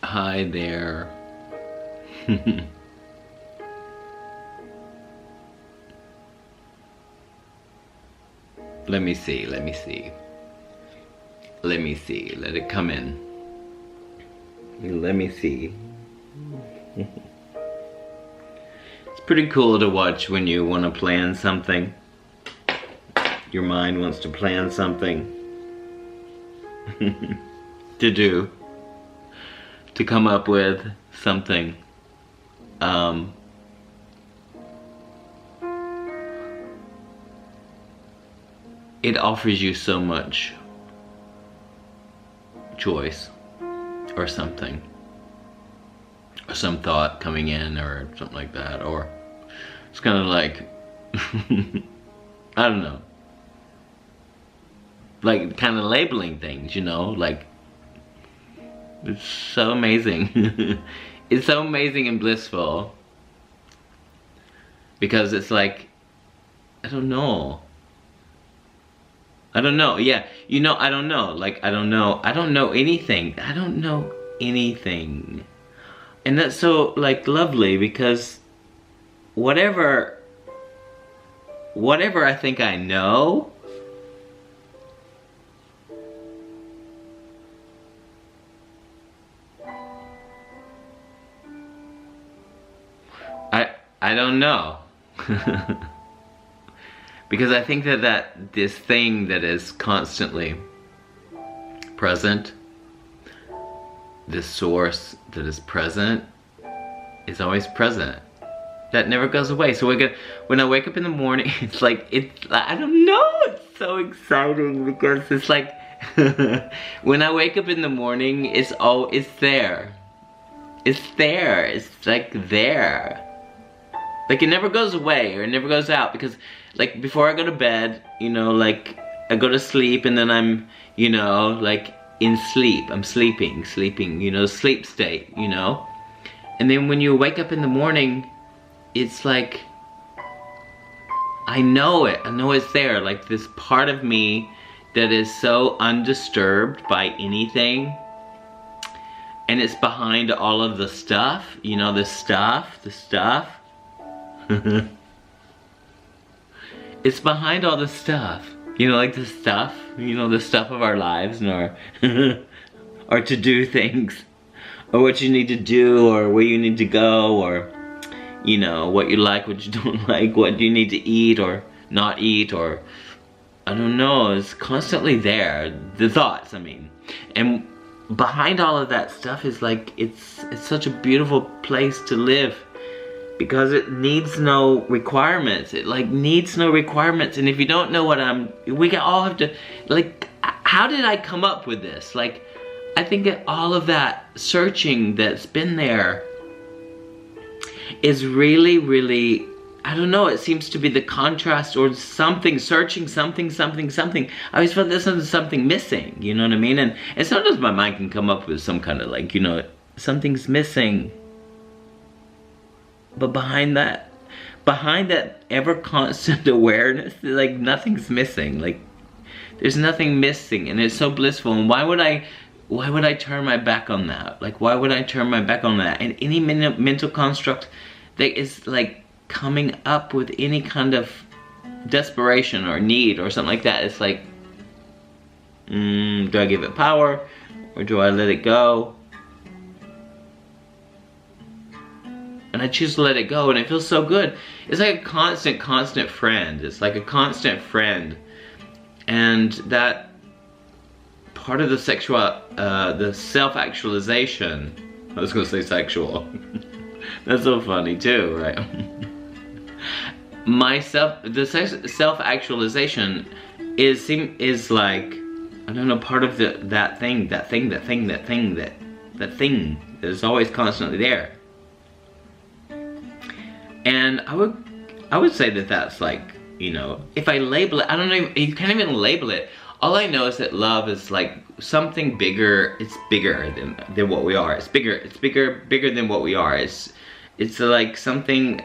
Hi there. Let me see, let me see. Let me see, let it come in. Let me see. It's pretty cool to watch when you want to plan something. Your mind wants to plan something to do, to come up with something. It offers you so much choice or something, or some thought coming in or something like that, or it's kind of like I don't know, like kind of labeling things, you know, like it's so amazing. It's so amazing and blissful because it's like, I don't know, yeah, you know, I don't know, like, I don't know anything, and that's so, like, lovely, because whatever I think I know, I don't know. Because I think that this thing that is constantly present, this source that is present, is always present. That never goes away. So when I wake up in the morning, it's like, I don't know, it's so exciting, because it's like, when I wake up in the morning, it's there. It's there, it's like there. Like, it never goes away, or it never goes out, because, like, before I go to bed, you know, like, I go to sleep, and then I'm, you know, like, in sleep. I'm sleeping, you know, sleep state, you know? And then when you wake up in the morning, it's like, I know it's there, like, this part of me that is so undisturbed by anything, and it's behind all of the stuff, you know, the stuff. It's behind all the stuff, you know, like the stuff, you know, the stuff of our lives, and or to do things, or what you need to do, or where you need to go, or, you know, what you like, what you don't like, what you need to eat or not eat, or, I don't know, it's constantly there, the thoughts, I mean, and behind all of that stuff is like, it's such a beautiful place to live. Because it needs no requirements. It, like, needs no requirements. And if you don't know what we all have to, like, how did I come up with this? Like, I think that all of that searching that's been there is really, really, I don't know, it seems to be the contrast, or something, searching something. I always felt there's something missing, you know what I mean? And sometimes my mind can come up with some kind of, like, you know, something's missing. But behind that ever constant awareness, like, nothing's missing. Like, there's nothing missing, and it's so blissful. And why would I turn my back on that? Like, why would I turn my back on that? And any mental construct that is, like, coming up with any kind of desperation or need or something like that, it's like, do I give it power, or do I let it go? And I choose to let it go, and it feels so good. It's like a constant friend. It's like a constant friend. And that part of the the self-actualization, I was gonna say sexual. That's so funny too, right? The self-actualization is like, I don't know, part of that thing that is always constantly there. And I would say that that's like, you know, if I label it, I don't know, you can't even label it. All I know is that love is like something bigger. It's bigger than what we are. It's bigger than what we are. it's like something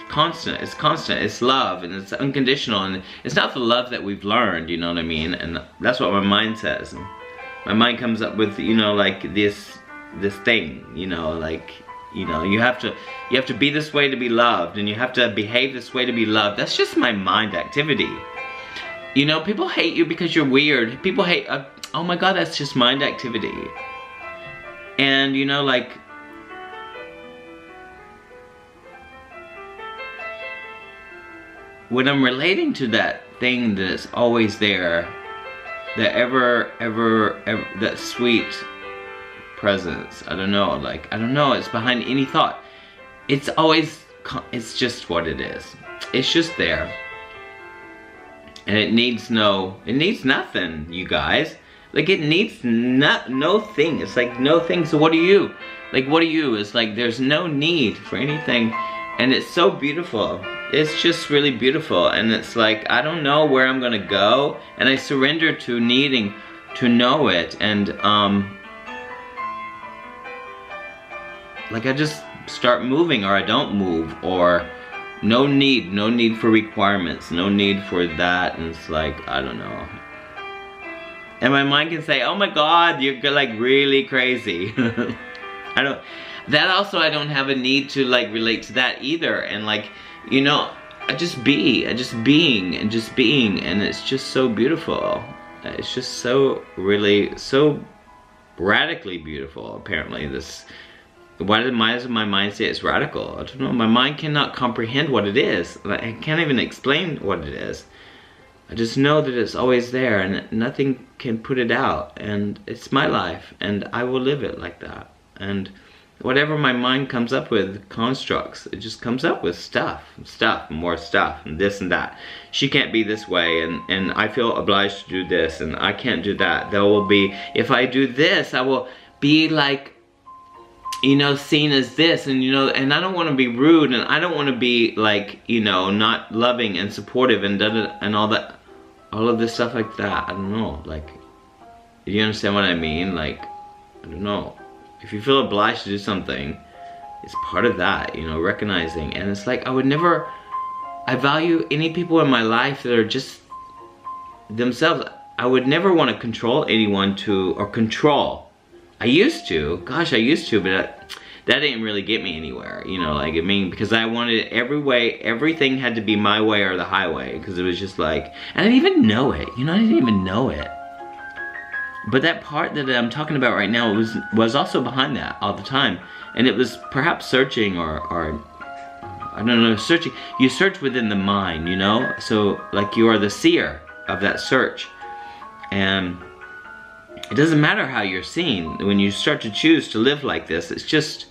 constant. It's constant. It's love, and it's unconditional, and it's not the love that we've learned, you know what I mean? And that's what my mind says. And my mind comes up with, you know, like this thing, you know, like, you know, you have to be this way to be loved, and you have to behave this way to be loved. That's just my mind activity. You know, people hate you because you're weird. People hate, oh my God, that's just mind activity. And you know, like, when I'm relating to that thing that's always there, that ever, that sweet presence, I don't know, like, I don't know, it's behind any thought. It's always, it's just what it is. It's just there. And it needs nothing, you guys. Like, it needs no thing. It's like no thing, so what are you? Like, what are you? It's like there's no need for anything. And it's so beautiful. It's just really beautiful. And it's like, I don't know where I'm gonna go. And I surrender to needing to know it. And, like, I just start moving, or I don't move, or no need for requirements, no need for that. And it's like, I don't know. And my mind can say, oh my God, you're like really crazy. I don't have a need to like relate to that either. And like, you know, I just being, and it's just so beautiful. It's just so really, so radically beautiful, apparently. Why does my mind say it's radical? I don't know, my mind cannot comprehend what it is. Like, I can't even explain what it is. I just know that it's always there, and nothing can put it out, and it's my life, and I will live it like that. And whatever my mind comes up with, constructs, it just comes up with stuff, more stuff, and this and that. She can't be this way, and I feel obliged to do this, and I can't do that. There will be, if I do this, I will be like, you know, seen as this, and you know, and I don't want to be rude, and I don't want to be like, you know, not loving and supportive and and all that. All of this stuff like that, I don't know, like, do you understand what I mean? Like, I don't know. If you feel obliged to do something, it's part of that, you know, recognizing. And it's like, I value any people in my life that are just themselves. I would never want to control anyone or control. I used to, gosh, but that didn't really get me anywhere, you know, like, I mean, because I wanted it everything had to be my way or the highway, because it was just like, and I didn't even know it, you know, I didn't even know it. But that part that I'm talking about right now was also behind that all the time, and it was perhaps searching or I don't know, searching. You search within the mind, you know, so like you are the seer of that search, and it doesn't matter how you're seen. When you start to choose to live like this, it's just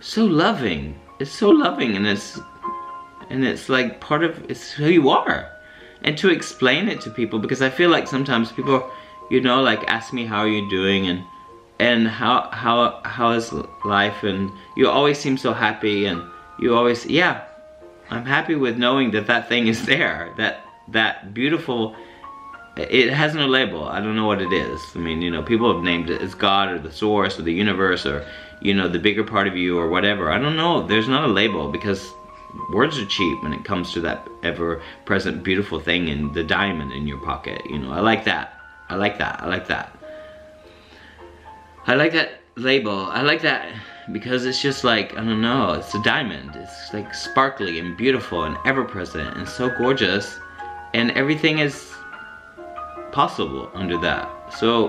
so loving. It's so loving, and it's like part of, it's who you are. And to explain it to people, because I feel like sometimes people, you know, like ask me how are you doing, and how is life, and you always seem so happy, and you always, yeah, I'm happy with knowing that thing is there, that beautiful. It has no label. I don't know what it is. I mean, you know, people have named it as God or the source or the universe or, you know, the bigger part of you or whatever. I don't know. There's not a label, because words are cheap when it comes to that ever-present beautiful thing in the diamond in your pocket. You know, I like that. I like that. I like that. I like that label. I like that because it's just like, I don't know, it's a diamond. It's like sparkly and beautiful and ever-present and so gorgeous, and everything is possible under that. So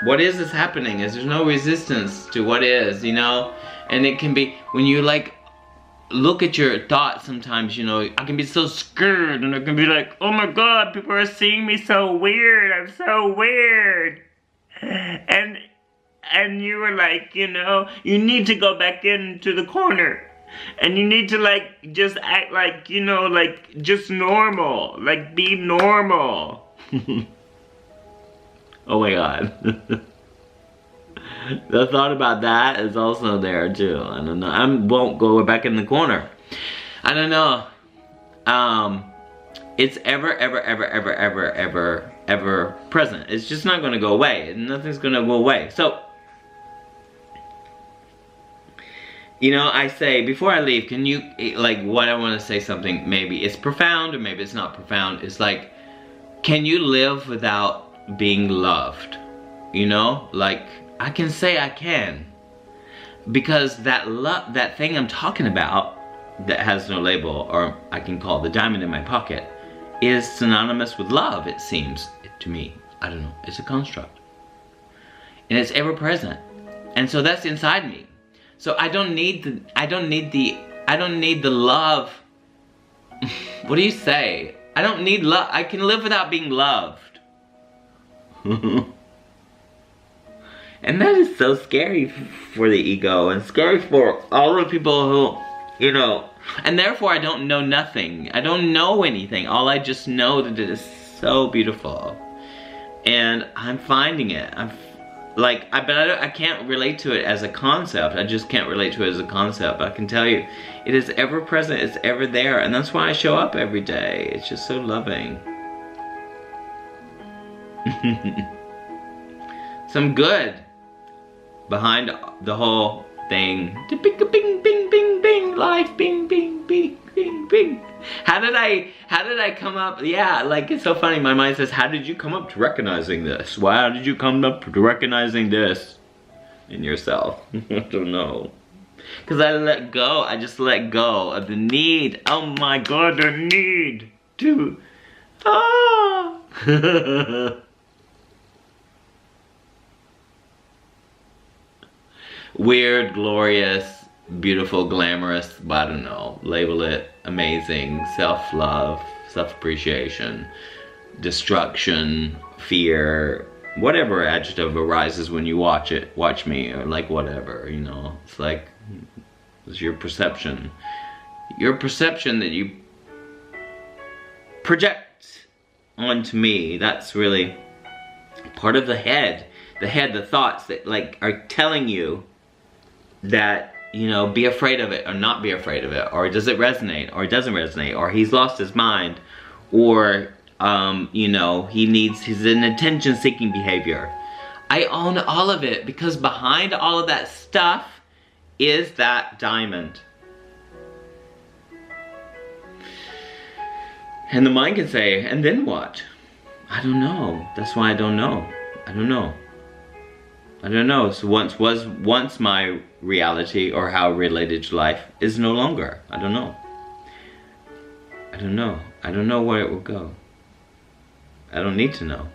what is happening is there's no resistance to what is, you know. And it can be, when you like look at your thoughts sometimes, you know, I can be so scared, and I can be like, oh my God, people are seeing me so weird, I'm so weird. And you were like, you know, you need to go back into the corner. And you need to like just act like, you know, like just normal, like be normal. Oh my God. The thought about that is also there too. I don't know. I won't go back in the corner. I don't know. It's ever ever present. It's just not gonna go away. Nothing's gonna go away. So, you know, I say, before I leave, can you, like, what I wanna say something, maybe it's profound or maybe it's not profound. It's like, can you live without being loved? You know, like, I can say I can. Because that love, that thing I'm talking about, that has no label, or I can call the diamond in my pocket, is synonymous with love, it seems to me. I don't know, it's a construct. And it's ever present. And so that's inside me. So I don't need the love. What do you say? I don't need love. I can live without being loved. And that is so scary for the ego, and scary for all the people who, you know, and therefore I don't know nothing. I don't know anything. All I just know that it is so beautiful. And I'm finding it. I can't relate to it as a concept. I just can't relate to it as a concept. But I can tell you, it is ever present, it's ever there. And that's why I show up every day. It's just so loving. Some good behind the whole thing. Bing, bing, bing, bing, bing, life, bing, bing, bing, bing, bing. How did I come up? Yeah, like, it's so funny. My mind says, how did you come up to recognizing this? Why, how did you come up to recognizing this in yourself? I don't know. Because I just let go of the need. Oh my God, the need to, weird, glorious, beautiful, glamorous, I don't know, label it amazing, self-love, self-appreciation, destruction, fear, whatever adjective arises when you watch me, or like whatever, you know, it's like, it's your perception that you project onto me. That's really part of the head, the thoughts that like are telling you that, you know, be afraid of it or not be afraid of it, or does it resonate or it doesn't resonate, or he's lost his mind, or you know, he's in attention-seeking behavior. I own all of it, because behind all of that stuff is that diamond. And the mind can say, and then what? I don't know. That's why I don't know. I don't know. I don't know. So once my reality, or how related to life, is no longer. I don't know. I don't know. I don't know where it will go. I don't need to know.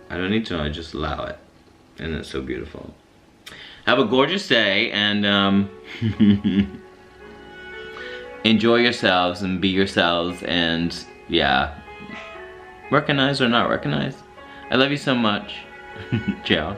I don't need to know. I just allow it. And it's so beautiful. Have a gorgeous day, and enjoy yourselves and be yourselves, and yeah, recognize or not recognize. I love you so much. Ciao.